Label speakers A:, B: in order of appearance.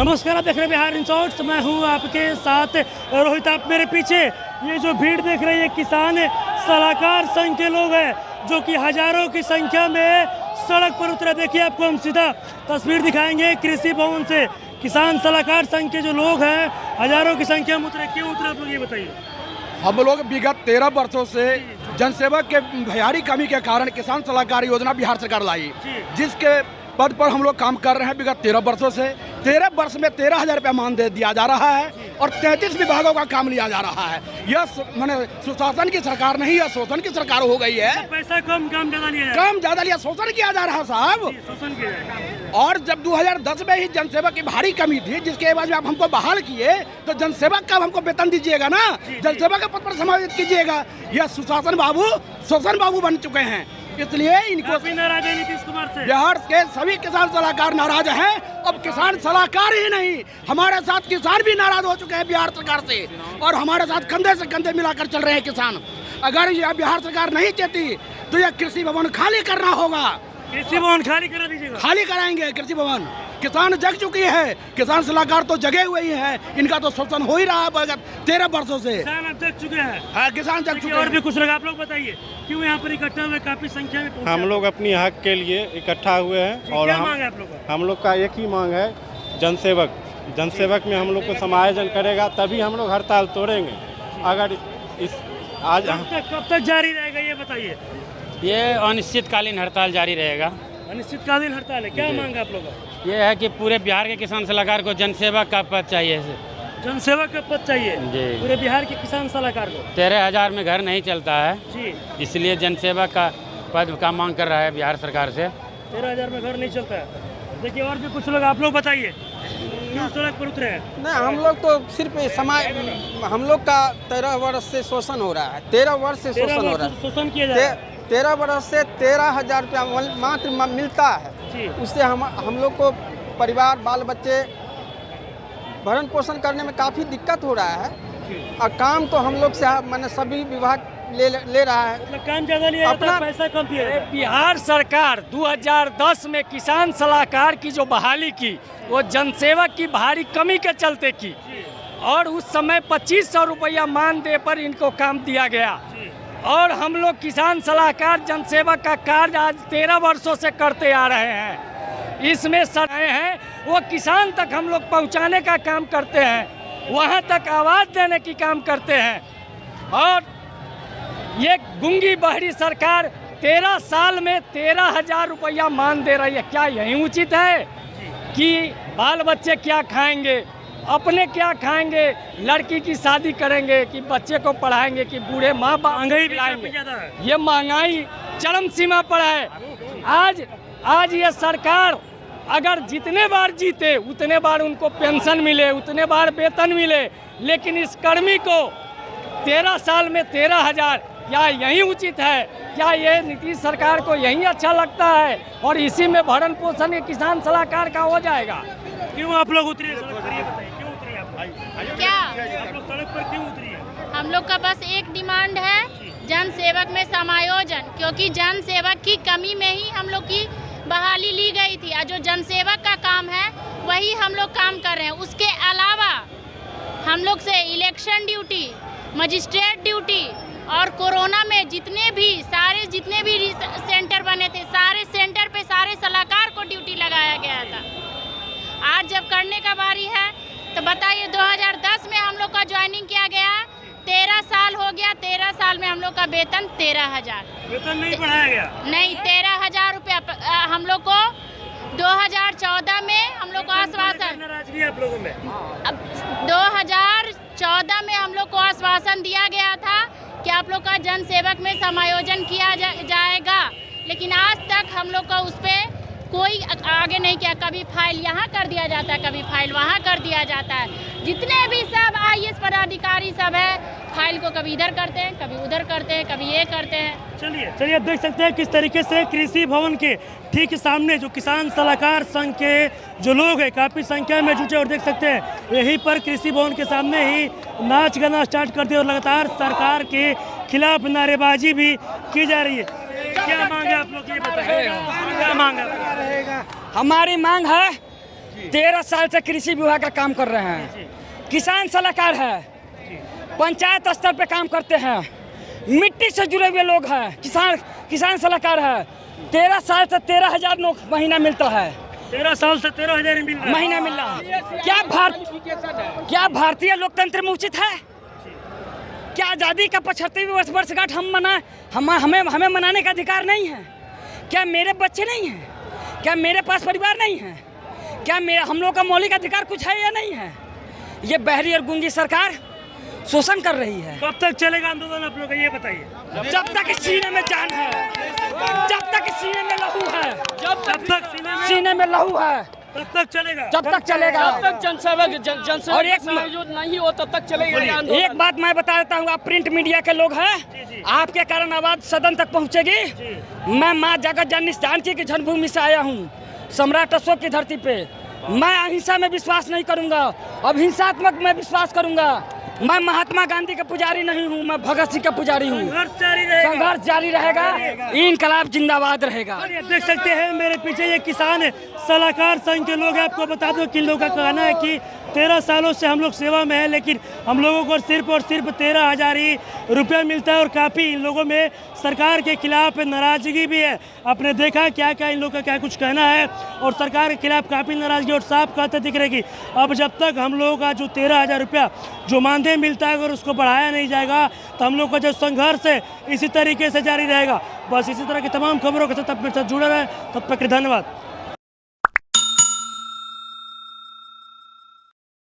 A: नमस्कार, आप देख रहे हैं बिहार इन शॉर्ट्स। मैं हूं आपके साथ रोहित। आप मेरे पीछे ये जो भीड़ देख रहे हैं, किसान सलाहकार संघ के लोग हैं जो कि हजारों की संख्या में सड़क पर उतरे। देखिए, आपको हम सीधा तस्वीर दिखाएंगे कृषि भवन से। किसान सलाहकार संघ के जो लोग हैं हजारों की संख्या में उतरे। क्यों उतरे, आप लोग ये बताइए।
B: हम लोग विगत 13 वर्षों से जनसेवा के भयारी कमी के कारण किसान सलाहकार योजना बिहार सरकार लाई, जिसके पद पर हम लोग काम कर रहे हैं विगत 13 वर्षों से। 13 वर्ष में 13,000 रुपया मानदेय दिया जा रहा है और 33 विभागों का काम लिया जा रहा है। यह माने सुशासन की सरकार नहीं, यह शोषण की सरकार हो गई है।
A: पैसा कम, काम ज्यादा लिया,
B: काम ज्यादा लिया, शोषण किया जा रहा है साहब।
A: शोषण किया।
B: और जब 2010 में ही जनसेवा की भारी कमी थी, जिसके बाद में आप हमको बहाल किए, तो जनसेवक का हमको वेतन दीजिएगा ना, जनसेवा के पद पर समायोजित कीजिएगा। यह सुशासन बाबू शोषण बाबू बन चुके हैं, इसलिए इनको
A: नाराज है नीतीश कुमार से।
B: बिहार के सभी किसान सलाहकार नाराज हैं। अब किसान सलाहकार ही नहीं, हमारे साथ किसान भी नाराज हो चुके हैं बिहार सरकार से, और हमारे साथ कंधे से कंधे मिलाकर चल रहे हैं किसान। अगर यह बिहार सरकार नहीं चाहती तो यह कृषि भवन खाली करना होगा।
A: कृषि भवन खाली करा दीजिएगा।
B: खाली कराएंगे कृषि भवन। किसान जग चुकी है, किसान सलाहकार तो जगे हुए ही हैं। इनका तो शोषण हो ही रहा है 13 वर्षों से।
A: किसान अब जग चुके हैं।
B: हाँ, किसान जग चुके हैं।
A: और भी कुछ लोग, आप लोग बताइए क्यों यहाँ पर इकट्ठा हुए, काफी संख्या में पहुंचे?
C: हम लोग अपनी हक के लिए इकट्ठा हुए हैं। और
A: क्या मांग है आप लोग का?
C: हम लोग का एक ही मांग है, जनसेवक में हम लोग को समायोजन करेगा तभी हम लोग हड़ताल तोड़ेंगे। अगर इस आज
A: कब तक जारी रहेगा ये बताइए।
D: ये अनिश्चितकालीन हड़ताल जारी रहेगा।
A: अनिश्चितकालीन हड़ताल है। क्या मांग है आप लोग का?
D: ये है कि पूरे बिहार के किसान सलाहकार को जनसेवक का पद चाहिए।
A: जनसेवक का पद चाहिए
D: जी।
A: पूरे बिहार के किसान सलाहकार को।
D: 13,000 में घर नहीं चलता है
A: जी,
D: इसलिए जनसेवक का पद का मांग कर रहा है बिहार सरकार से।
A: 13,000 में घर नहीं चलता है। देखिए, और भी कुछ लोग, आप लोग बताइए क्यों सड़क पर उतरे हैं?
E: नहीं, हम लोग तो सिर्फ हम लोग का 13 वर्ष से शोषण हो रहा है। 13 वर्ष से शोषण हो रहा है।
A: शोषण किया जा रहा है।
E: 13 वर्ष से 13,000 रुपया मात्र मिलता है। उससे हम लोग को परिवार बाल बच्चे भरण पोषण करने में काफ़ी दिक्कत हो रहा है। और काम तो हम लोग से मैंने सभी विभाग ले रहा है।
A: मतलब काम ज़्यादा लिया जाता है, पैसा कम दिया जाता है।
F: बिहार सरकार 2010 में किसान सलाहकार की जो बहाली की, वो जनसेवक की भारी कमी के चलते की, और उस समय 2500 रुपया मानदेय पर इनको काम दिया गया। और हम लोग किसान सलाहकार जनसेवक का कार्य आज 13 वर्षों से करते आ रहे हैं। इसमें सराहे हैं वो किसान तक हम लोग पहुंचाने का काम करते हैं, वहां तक आवाज़ देने की काम करते हैं। और ये गूंगी बहरी सरकार 13 साल में 13,000 रुपया मान दे रही है। क्या यही उचित है कि बाल बच्चे क्या खाएंगे, अपने क्या खाएंगे, लड़की की शादी करेंगे कि बच्चे को पढ़ाएंगे कि बूढ़े माँ महंगाई लाएंगे? ये महंगाई चरम सीमा पर है। आज ये सरकार अगर जितने बार जीते उतने बार उनको पेंशन मिले, उतने बार वेतन मिले, लेकिन इस कर्मी को 13 साल में 13,000, क्या यही उचित है? क्या ये नीतीश सरकार को यही अच्छा लगता है? और इसी में भरण पोषण ये किसान सलाहकार का हो जाएगा।
A: क्यों आप लोग उतरे सड़क पर, ये बताइए क्यों उतरी आप लोग?
G: क्या
A: आप लोग सड़क पर क्यों उतरी है?
G: हम लोग का बस एक डिमांड है, जनसेवक में समायोजन। क्योंकि जनसेवक की कमी में ही हम लोग की बहाली ली गई थी, और जो जनसेवक का काम है वही हम लोग काम कर रहे हैं। उसके अलावा हम लोग से इलेक्शन ड्यूटी, मजिस्ट्रेट ड्यूटी और कोरोना में जितने भी सेंटर बने थे, सारे सेंटर पे सारे सलाहकार को ड्यूटी लगाया गया था। आज जब करने का बारी है तो बताइए, 2010 में हम लोग का ज्वाइनिंग किया गया, 13 साल हो गया। 13 साल में हम लोग का वेतन 13,000।
A: वेतन नहीं बढ़ाया गया?
G: नहीं, 13,000 रुपया हम लोग को 2014 में हम लोग को आश्वासन,
A: नाराजगी आप लोगों में?
G: 2014 में हम लोग को आश्वासन दिया गया था कि आप लोग का जनसेवक में समायोजन किया जाएगा, लेकिन आज तक हम लोग का उस पर कोई आगे नहीं किया। कभी फाइल यहाँ कर दिया जाता है, कभी फाइल वहाँ कर दिया जाता है। जितने भी सब IAS पदाधिकारी सब है, फाइल को कभी इधर करते हैं, कभी उधर करते हैं, कभी ये करते हैं।
A: चलिए आप देख सकते हैं किस तरीके से कृषि भवन के ठीक सामने जो किसान सलाहकार संघ के जो लोग हैं काफ़ी संख्या में जुटे, और देख सकते हैं यहीं पर कृषि भवन के सामने ही नाच गाना स्टार्ट कर दिया, और लगातार सरकार के खिलाफ नारेबाजी भी की जा रही है। क्या मांग है आप लोग, ये बताइए क्या मांग है?
F: हमारी मांग है
H: 13 साल से कृषि विभाग का काम कर रहे हैं। किसान सलाहकार है, पंचायत स्तर पे काम करते हैं, मिट्टी से जुड़े हुए लोग हैं, किसान सलाहकार है। 13 साल से 13,000 महीना मिलता है।
A: 13 साल से 13,000 मिल रहा है।
H: महीना मिल रहा है। क्या भारतीय लोकतंत्र में उचित है? क्या आज़ादी का 75वीं वर्षगांठ हमें मनाने का अधिकार नहीं है? क्या मेरे बच्चे नहीं हैं? क्या मेरे पास परिवार नहीं है? क्या हम लोग का मौलिक अधिकार कुछ है या नहीं है? ये बहरी और गूंगी सरकार शोषण कर रही है।
A: कब तक चलेगा आंदोलन आप लोग का, ये बताइए?
H: जब तक इस सीने में जान है, जब तक इस सीने में लहू है,
A: जब तक
H: सीने में लहू है,
A: तब तक चलेगा।
H: जब तक चलेगा।
F: जब तक जनसेवक
H: और एक
F: समायोजन नहीं हो तब तक चलेगा।
H: एक बात मैं बता देता हूँ, आप प्रिंट मीडिया के लोग हैं, आपके कारण आवाज सदन तक पहुँचेगी। मैं माँ जगत जननी जानकी की जन्मभूमि से आया हूँ, सम्राट अशोक की धरती पे। मैं अहिंसा में विश्वास नहीं करूँगा, अब हिंसात्मक में विश्वास करूँगा। मैं महात्मा गांधी का पुजारी नहीं हूँ, मैं भगत सिंह का पुजारी हूँ। संघर्ष जारी रहेगा, इनकलाब जिंदाबाद रहेगा।
A: देख सकते हैं मेरे पीछे ये किसान सलाहकार संघ के लोग हैं। आपको बता दो कि इन लोगों का कहना है कि 13 सालों से हम लोग सेवा में है, लेकिन हम लोगों को सिर्फ और सिर्फ 13,000 ही रुपया मिलता है। और काफ़ी इन लोगों में सरकार के खिलाफ नाराजगी भी है। आपने देखा क्या क्या इन लोगों का क्या कुछ कहना है, और सरकार के खिलाफ काफ़ी नाराजगी, और साफ कहते दिख रहे कि अब जब तक हम लोगों का जो 13,000 रुपया जो मानदेय मिलता है, अगर उसको बढ़ाया नहीं जाएगा तो हम लोग का जो संघर्ष है इसी तरीके से जारी रहेगा। बस इसी तरह की तमाम खबरों के साथ आप मेरे साथ जुड़े रहें। तब तक धन्यवाद।